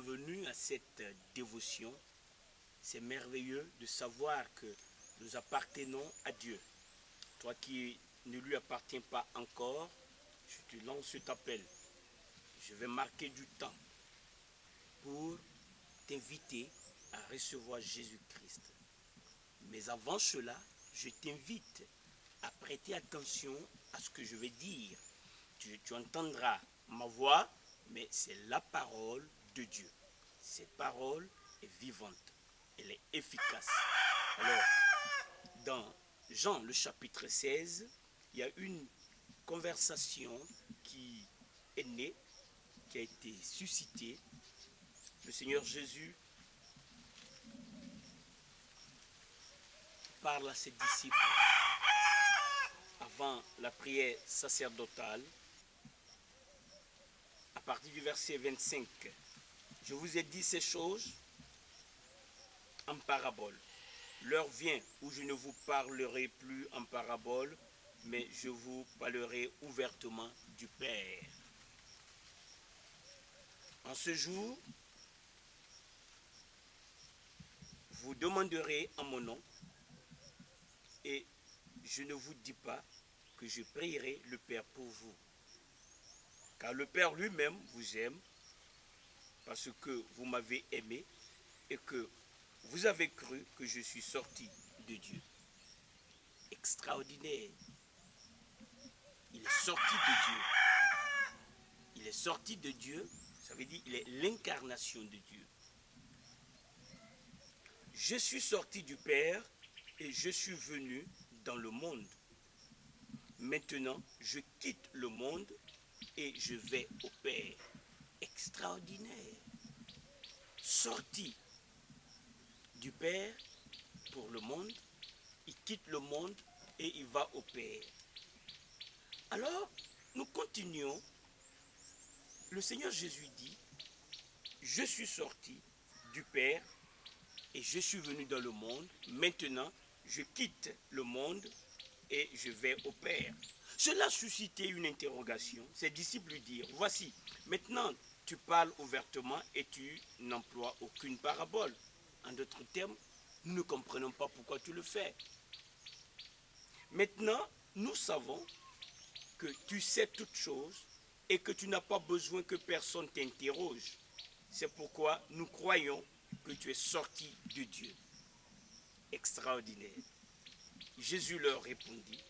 bienvenue à cette dévotion. C'est merveilleux de savoir que nous appartenons à Dieu. Toi qui ne lui appartiens pas encore, je te lance cet appel. Je vais marquer du temps pour t'inviter à recevoir Jésus-Christ. Mais avant cela, je t'invite à prêter attention à ce que je vais dire. Tu entendras ma voix, mais c'est la parole de Dieu. Cette parole est vivante, elle est efficace. Alors, dans Jean, le chapitre 16, il y a une conversation qui est née, qui a été suscitée. Le Seigneur Jésus parle à ses disciples avant la prière sacerdotale. À partir du verset 25, je vous ai dit ces choses en parabole. L'heure vient où je ne vous parlerai plus en parabole, mais je vous parlerai ouvertement du Père. En ce jour, vous demanderez en mon nom, et je ne vous dis pas que je prierai le Père pour vous. Car le Père lui-même vous aime, parce que vous m'avez aimé, et que vous avez cru que je suis sorti de Dieu. Extraordinaire. Il est sorti de Dieu. Il est sorti de Dieu, ça veut dire qu'il est l'incarnation de Dieu. Je suis sorti du Père et je suis venu dans le monde. Maintenant, je quitte le monde et je vais au Père. Extraordinaire. Sorti du Père pour le monde, il quitte le monde et il va au Père. Alors, nous continuons. Le Seigneur Jésus dit, je suis sorti du Père et je suis venu dans le monde. Maintenant, je quitte le monde et je vais au Père. Cela suscitait une interrogation. Ses disciples lui dirent, voici, maintenant tu parles ouvertement et tu n'emploies aucune parabole. En d'autres termes, nous ne comprenons pas pourquoi tu le fais. Maintenant, nous savons que tu sais toutes choses et que tu n'as pas besoin que personne t'interroge. C'est pourquoi nous croyons que tu es sorti de Dieu. Extraordinaire. Jésus leur répondit,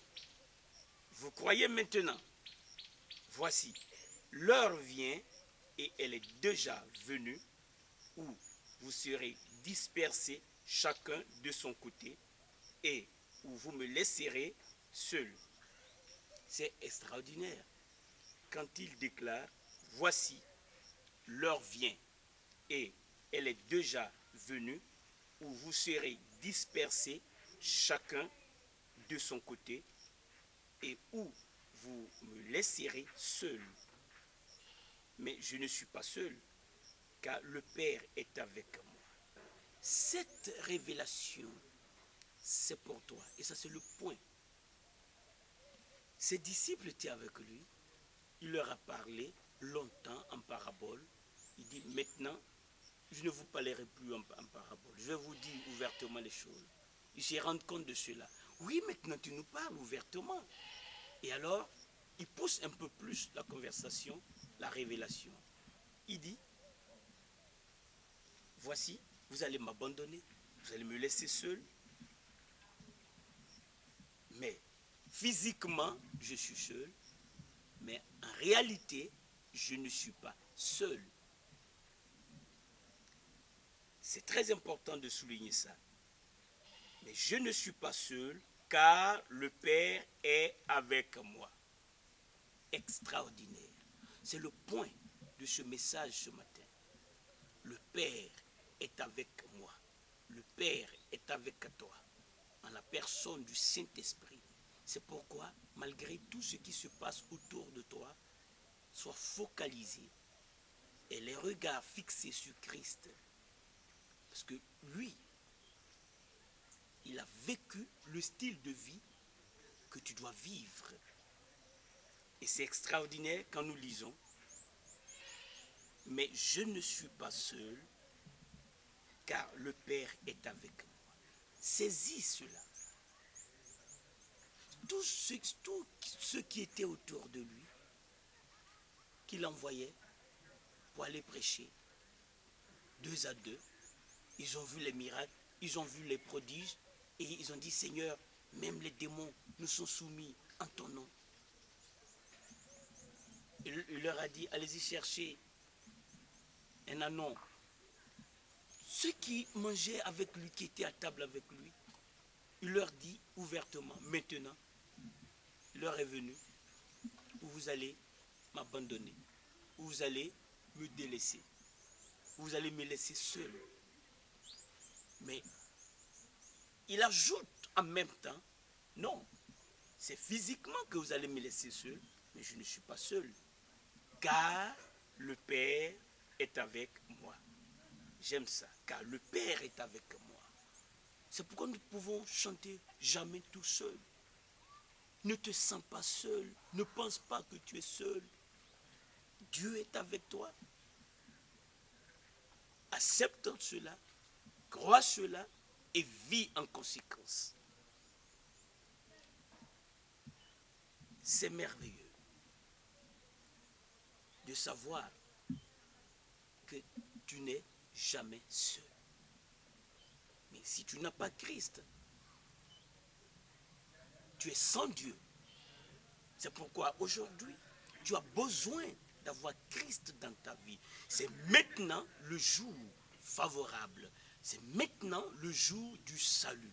vous croyez maintenant? Voici, l'heure vient et elle est déjà venue où vous serez dispersés chacun de son côté et où vous me laisserez seul. C'est extraordinaire. Quand il déclare, voici, l'heure vient et elle est déjà venue où vous serez dispersés chacun de son côté et où vous me laisserez seul. Mais je ne suis pas seul, car le Père est avec moi. Cette révélation, c'est pour toi. Et ça, c'est le point. Ses disciples étaient avec lui. Il leur a parlé longtemps en parabole. Il dit, maintenant, je ne vous parlerai plus en parabole. Je vais vous dire ouvertement les choses. Ils se rendent compte de cela. Oui, maintenant, tu nous parles ouvertement. Et alors, il pousse un peu plus la conversation, la révélation. Il dit, voici, vous allez m'abandonner, vous allez me laisser seul. Mais physiquement, je suis seul. Mais en réalité, je ne suis pas seul. C'est très important de souligner ça. Mais je ne suis pas seul, car le Père est avec moi. Extraordinaire. C'est le point de ce message ce matin. Le Père est avec moi. Le Père est avec toi. En la personne du Saint-Esprit. C'est pourquoi, malgré tout ce qui se passe autour de toi, sois focalisé et les regards fixés sur Christ. Parce que lui, il a vécu le style de vie que tu dois vivre. Et c'est extraordinaire quand nous lisons mais je ne suis pas seul, car le Père est avec moi. Saisis cela. Tous ceux qui étaient autour de lui, qu'il envoyait pour aller prêcher, 2 à 2, ils ont vu les miracles, ils ont vu les prodiges, et ils ont dit, Seigneur, même les démons nous sont soumis en ton nom. Il leur a dit, allez-y chercher un anon. Ceux qui mangeaient avec lui, qui étaient à table avec lui, il leur dit ouvertement, maintenant, l'heure est venue où vous allez m'abandonner, où vous allez me délaisser, où vous allez me laisser seul. Mais il ajoute en même temps, non, c'est physiquement que vous allez me laisser seul, mais je ne suis pas seul, car le Père est avec moi. J'aime ça, car le Père est avec moi. C'est pourquoi nous pouvons chanter jamais tout seul. Ne te sens pas seul, ne pense pas que tu es seul. Dieu est avec toi. Accepte cela, crois cela et vis en conséquence. C'est merveilleux de savoir que tu n'es jamais seul. Mais si tu n'as pas Christ, tu es sans Dieu. C'est pourquoi aujourd'hui, tu as besoin d'avoir Christ dans ta vie. C'est maintenant le jour favorable. C'est maintenant le jour du salut.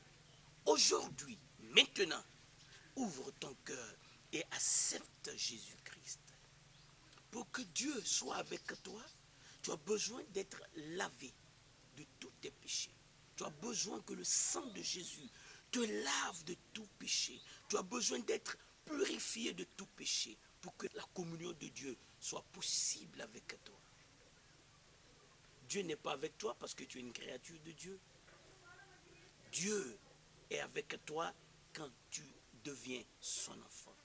Aujourd'hui, maintenant, ouvre ton cœur et accepte Jésus-Christ. Pour que Dieu soit avec toi, tu as besoin d'être lavé de tous tes péchés. Tu as besoin que le sang de Jésus te lave de tout péché. Tu as besoin d'être purifié de tout péché pour que la communion de Dieu soit possible avec toi. Dieu n'est pas avec toi parce que tu es une créature de Dieu. Dieu est avec toi quand tu deviens son enfant.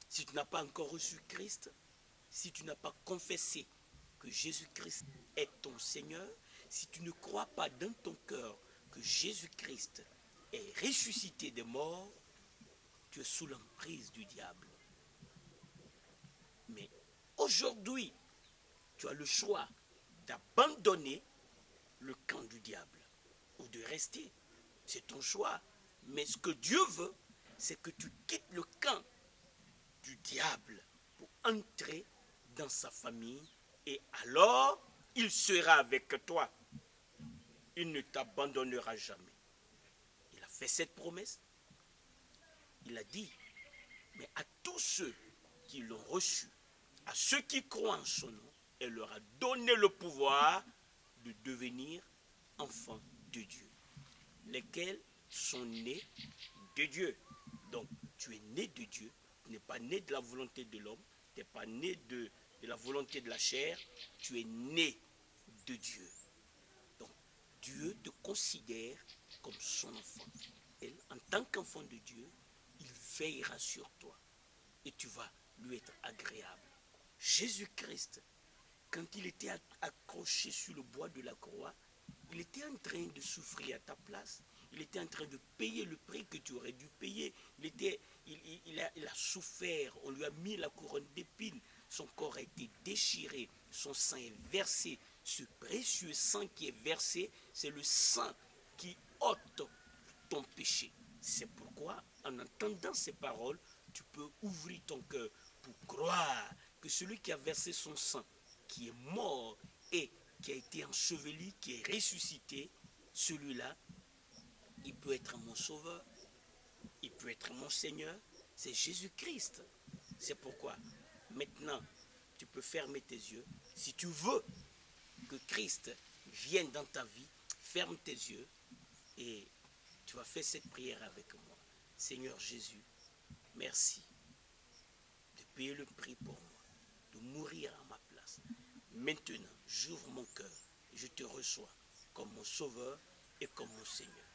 Si tu n'as pas encore reçu Christ, si tu n'as pas confessé que Jésus-Christ est ton Seigneur, si tu ne crois pas dans ton cœur que Jésus-Christ est ressuscité des morts, tu es sous l'emprise du diable. Mais aujourd'hui, tu as le choix d'abandonner le camp du diable ou de rester. C'est ton choix. Mais ce que Dieu veut, c'est que tu quittes le camp du diable pour entrer dans sa famille et alors il sera avec toi. Il ne t'abandonnera jamais. Il a fait cette promesse. Il a dit, mais à tous ceux qui l'ont reçu, à ceux qui croient en son nom, elle leur a donné le pouvoir de devenir enfants de Dieu, lesquels sont nés de Dieu. Donc, tu es né de Dieu, tu n'es pas né de la volonté de l'homme, tu n'es pas né de la volonté de la chair, tu es né de Dieu. Donc, Dieu te considère comme son enfant. Et en tant qu'enfant de Dieu, il veillera sur toi et tu vas lui être agréable. Jésus-Christ, quand il était accroché sur le bois de la croix, il était en train de souffrir à ta place. Il était en train de payer le prix que tu aurais dû payer. Il a souffert, on lui a mis la couronne d'épines. Son corps a été déchiré, son sang est versé. Ce précieux sang qui est versé, c'est le sang qui ôte ton péché. C'est pourquoi, en entendant ces paroles, tu peux ouvrir ton cœur pour croire que celui qui a versé son sang, qui est mort et qui a été enseveli, qui est ressuscité, celui-là, il peut être mon sauveur, il peut être mon Seigneur, c'est Jésus-Christ. C'est pourquoi, maintenant, tu peux fermer tes yeux. Si tu veux que Christ vienne dans ta vie, ferme tes yeux et tu vas faire cette prière avec moi. Seigneur Jésus, merci de payer le prix pour moi, de mourir à ma place. Maintenant, j'ouvre mon cœur et je te reçois comme mon sauveur et comme mon Seigneur.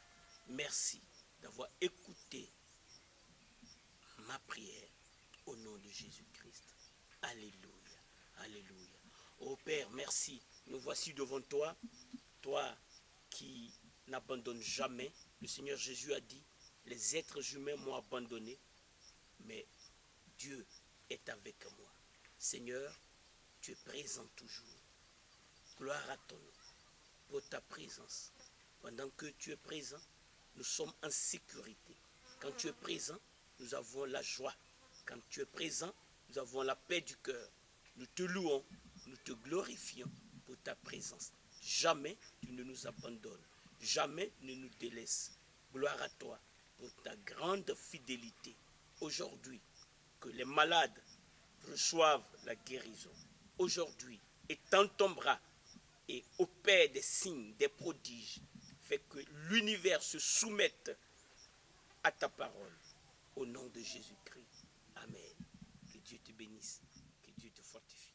Merci d'avoir écouté ma prière au nom de Jésus-Christ. Alléluia, alléluia. Oh Père, merci. Nous voici devant toi, toi qui n'abandonnes jamais. Le Seigneur Jésus a dit, les êtres humains m'ont abandonné, mais Dieu est avec moi. Seigneur, tu es présent toujours. Gloire à ton nom pour ta présence. Pendant que tu es présent, nous sommes en sécurité. Quand tu es présent, nous avons la joie. Quand tu es présent, nous avons la paix du cœur. Nous te louons, nous te glorifions pour ta présence. Jamais tu ne nous abandonnes. Jamais tu ne nous délaisses. Gloire à toi pour ta grande fidélité. Aujourd'hui, que les malades reçoivent la guérison. Aujourd'hui, étends ton bras et opère des signes, des prodiges. Fait que l'univers se soumette à ta parole. Au nom de Jésus-Christ. Amen. Que Dieu te bénisse. Que Dieu te fortifie.